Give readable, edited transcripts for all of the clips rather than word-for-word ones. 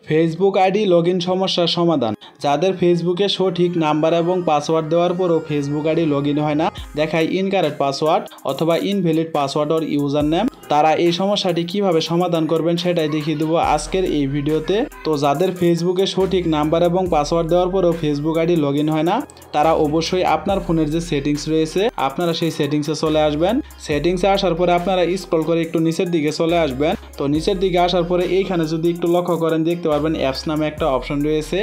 Facebook ID login সমস্যার সমাধান। যাদের ফেসবুকে সঠিক নাম্বার এবং পাসওয়ার্ড দেওয়ার পরও ফেসবুক আইডি লগইন হয় না, দেখায় ইনকারেক্ট পাসওয়ার্ড অথবা invalid password or user name, তারা এই সমস্যাটি কিভাবে সমাধান করবেন সেটাই দেখিয়ে দেবো আজকের এই ভিডিওতে। তো যাদের ফেসবুকে সঠিক নাম্বার এবং পাসওয়ার্ড দেওয়ার পরও ফেসবুক আইডি লগইন হয় না, তারা অবশ্যই আপনার ফোনের যে সেটিংস রয়েছে আপনারা সেই সেটিংসে চলে আসবেন। সেটিংসে আসার পরে আপনারা স্ক্রল করে একটু নিচের দিকে চলে আসবেন। তো নিচের দিকে আসার পরে এইখানে যদি একটু লক্ষ্য করেন দেখতে পারবেন অ্যাপস নামে একটা অপশন রয়েছে।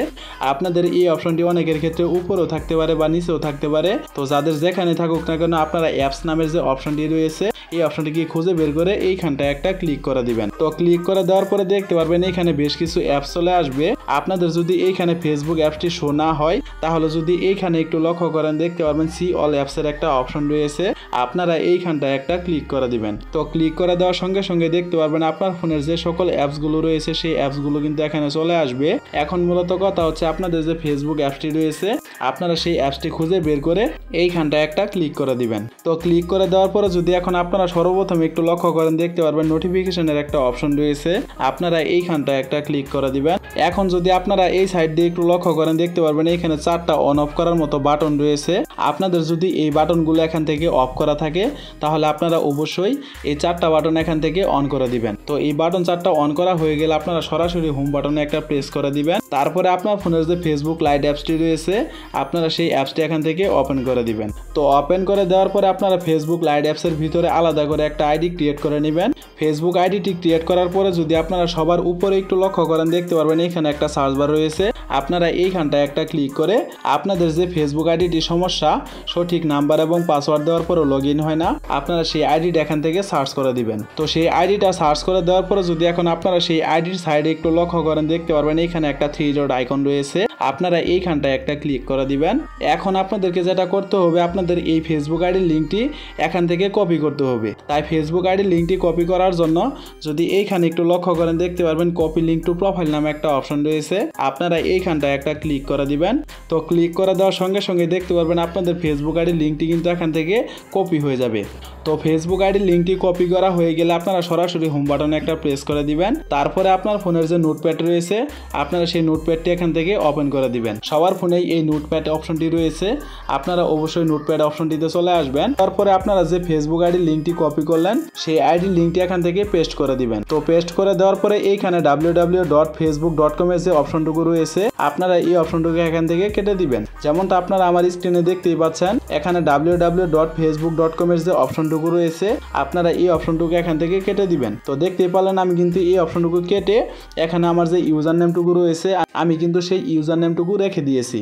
আপনাদের এই অপশনটি অনেকের ক্ষেত্রে উপরেও থাকতে পারে বা নিচেও থাকতে পারে। তো যাদের যেখানে থাকুক না কেন আপনারা অ্যাপস নামের যে অপশনটি রয়েছে এই অপশনটিকে খুঁজে বের করে এইখানটা একটা ক্লিক করে দিবেন। তো ক্লিক করে দেওয়ার পরে দেখতে পারবেন এখানে বেশ কিছু অ্যাপস চলে আসবে। আপনাদের যদি এইখানে ফেসবুক অ্যাপসটি শো না হয় তাহলে যদি এইখানে একটু লক্ষ্য করেন দেখতে পারবেন সি অল অ্যাপসের একটা অপশন রয়েছে, আপনারা এইখানটা একটা ক্লিক করে দিবেন। তো ক্লিক করে দেওয়ার সঙ্গে সঙ্গে দেখতে পারবেন আপনার ফোনের যে সকল অ্যাপসগুলো রয়েছে সেই অ্যাপসগুলো কিন্তু এখানে চলে আসবে। এখন মূলত কথা হচ্ছে আপনাদের যে ফেসবুক অ্যাপসটি রয়েছে আপনারা সেই অ্যাপসটি খুঁজে বের করে এইখানটা একটা ক্লিক করে দিবেন। তো ক্লিক করে দেওয়ার পরে যদি এখন আপনারা সর্বপ্রথম একটু লক্ষ্য করেন দেখতে পারবেন নোটিফিকেশনের একটা অপশন রয়েছে, আপনারা এইখানটা একটা ক্লিক করে দিবেন। এখন যদি আপনারা এই সাইড দিয়ে একটু লক্ষ্য করেন দেখতে পারবেন এইখানে 4টা অন অফ করার মতো বাটন রয়েছে। আপনাদের যদি এই বাটনগুলো এখান থেকে অফ করা থাকে তাহলে আপনারা অবশ্যই এই 4টা বাটন এখান থেকে অন করে দিবেন। তো এই বাটন 4টা অন করা হয়ে গেলে আপনারা সরাসরি হোম বাটনে একটা প্রেস করে দিবেন। তারপরে আপনার ফোনের যে ফেসবুক লাইট অ্যাপসটি রয়েছে আপনারা সেই অ্যাপসটি এখান থেকে ওপেন করে দিবেন। তো ওপেন করে দেওয়ার পরে আপনারা ফেসবুক লাইট অ্যাপসের ভিতরে আলাদা করে একটা আইডি ক্রিয়েট করে নেবেন। ফেসবুক আইডিটি ক্রিয়েট করার পরে যদি আপনারা সবার উপরে একটু লক্ষ্য করেন দেখতে পারবেন এখানে একটা সার্চ বার রয়েছে, আপনারা এইখানটা একটা ক্লিক করে আপনাদের যে ফেসবুক আইডিটি সমস্যা সঠিক নাম্বার এবং পাসওয়ার্ড দেওয়ার পরও লগইন হয় না, আপনারা সেই আইডিটা এখান থেকে সার্চ করে দিবেন। তো সেই আইডিটা সার্চ করে দেওয়ার পরে যদি এখন আপনারা সেই আইডির সাইডে একটু লক্ষ্য করেন দেখতে পারবেন এখানে একটা 3 ডট আইকন রয়েছে, আপনারা এইখানটা একটা ক্লিক করে দিবেন। এখন আপনাদেরকে যেটা করতে হবে আপনাদের এই ফেসবুক আইডির লিঙ্কটি এখান থেকে কপি করতে হবে। তাই ফেসবুক আইডির লিঙ্কটি কপি করার জন্য যদি এইখানে একটু লক্ষ্য করেন দেখতে পারবেন কপি লিঙ্ক টু প্রোফাইল নামে একটা অপশন রয়েছে, আপনারা এইখানটা একটা ক্লিক করে দিবেন। তো ক্লিক করে দেওয়ার সঙ্গে সঙ্গে দেখতে পারবেন আপনাদের ফেসবুক আইডির লিঙ্কটি কিন্তু এখান থেকে কপি হয়ে যাবে। তো ফেসবুক আইডির লিঙ্কটি কপি করা হয়ে গেলে আপনারা সরাসরি হোম বাটনে একটা প্রেস করে দিবেন। তারপরে আপনার ফোনের যে নোটপ্যাড রয়েছে আপনারা সেই নোটপ্যাডটি এখান থেকে ওপেন করে দিবেন। সবার ফোনেই এই নোটপ্যাড অপশনটি রয়েছে, আপনারা অবশ্যই নোটপ্যাড অপশনটিতে চলে আসবেন। তারপরে আপনারা যে ফেসবুক আইডির লিঙ্কটি কপি করলেন সেই আইডির লিঙ্কটি এখান থেকে পেস্ট করে দিবেন। তো পেস্ট করে দেওয়ার পরে এইখানে www.facebook.com এর যে অপশনটুকু রয়েছে আপনারা এই অপশনটুকু এখান থেকে কেটে দিবেন। যেমনটা আপনারা আমার স্ক্রিনে দেখতেই পাচ্ছেন এখানে www.facebook.com এর যে অপশনটুকু রয়েছে আপনারা এই অপশনটুকু এখান থেকে কেটে দিবেন। তো দেখতেই পারলেন আমি কিন্তু এই অপশনটুকু কেটে এখানে আমার যে ইউজার নেমটুকু রয়েছে আমি কিন্তু সেই ইউজার নেমটুকু রেখে দিয়েছি।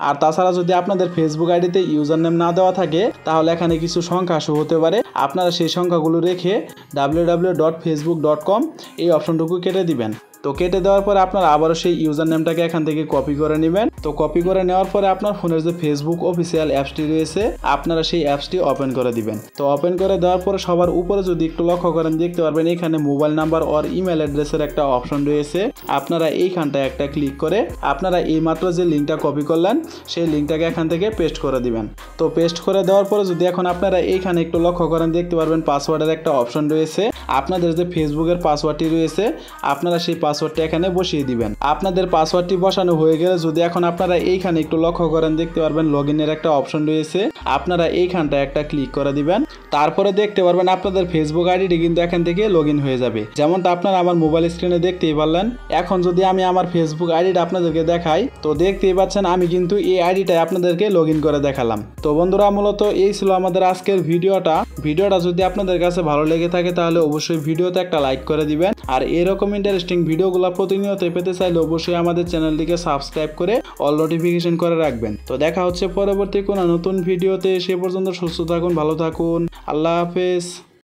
আর তাছাড়া যদি আপনাদের ফেসবুক আইডিতে ইউজার নেম না দেওয়া থাকে তাহলে এখানে কিছু সংখ্যা শো হতে পারে, আপনারা সেই সংখ্যাগুলো রেখে www.facebook.com এই অপশনটুকু কেটে দিবেন। তো কেটে দেওয়ার পরে আপনারা আবারও সেই ইউজার নেমটাকে এখান থেকে কপি করে নেবেন। তো কপি করে নেওয়ার পরে আপনার ফোনের যে ফেসবুক অফিসিয়াল অ্যাপসটি রয়েছে আপনারা সেই অ্যাপসটি ওপেন করে দিবেন। তো ওপেন করে দেওয়ার পরে সবার উপরে যদি একটু লক্ষ্য করেন দেখতে পারবেন এখানে মোবাইল নাম্বার অর ইমেল অ্যাড্রেসের একটা অপশন রয়েছে, আপনারা এইখানটায় একটা ক্লিক করে আপনারা এইমাত্র যে লিঙ্কটা কপি করলেন সেই লিঙ্কটাকে এখান থেকে পেস্ট করে দিবেন। তো পেস্ট করে দেওয়ার পরে যদি এখন আপনারা এইখানে একটু লক্ষ্য করেন দেখতে পারবেন পাসওয়ার্ডের একটা অপশন রয়েছে, আপনাদের যে ফেসবুকের পাসওয়ার্ডটি রয়েছে আপনারা সেই পাসওয়ার্ডটি এখানে বসিয়ে দিবেন। আপনাদের পাসওয়ার্ডটি বসানো হয়ে গেলে যদি এখন আপনারা এইখানে একটু লক্ষ্য করেন দেখতে পারবেন লগইনের একটা অপশন রয়েছে, আপনারা এইখানটা একটা ক্লিক করে দিবেন। তারপরে দেখতে পারবেন আপনাদের ফেসবুক আইডিটি কিন্তু এখান থেকে লগইন হয়ে যাবে। যেমনটা আপনারা আমার মোবাইল স্ক্রিনে দেখতেই পারলেন। এখন যদি আমি আমার ফেসবুক আইডিটা আপনাদেরকে দেখাই তো দেখতেই পাচ্ছেন আমি কিন্তু এই আইডিটাই আপনাদেরকে লগইন করে দেখালাম। তো বন্ধুরা মূলত এই ছিল আমাদের আজকের ভিডিওটা যদি আপনাদের কাছে ভালো লেগে থাকে তাহলে অবশ্যই ভিডিওতে একটা লাইক করে দিবেন। আর এরকম ইন্টারেস্টিং ভিডিওগুলো প্রতিনিয়ত পেতে চাইলে অবশ্যই আমাদের চ্যানেলটিকে সাবস্ক্রাইব করে অল নোটিফিকেশন করে রাখবেন। তো দেখা হচ্ছে পরবর্তী কোনো নতুন ভিডিওতে, সে পর্যন্ত সুস্থ থাকুন, ভালো থাকুন, আল্লাহ হাফেজ।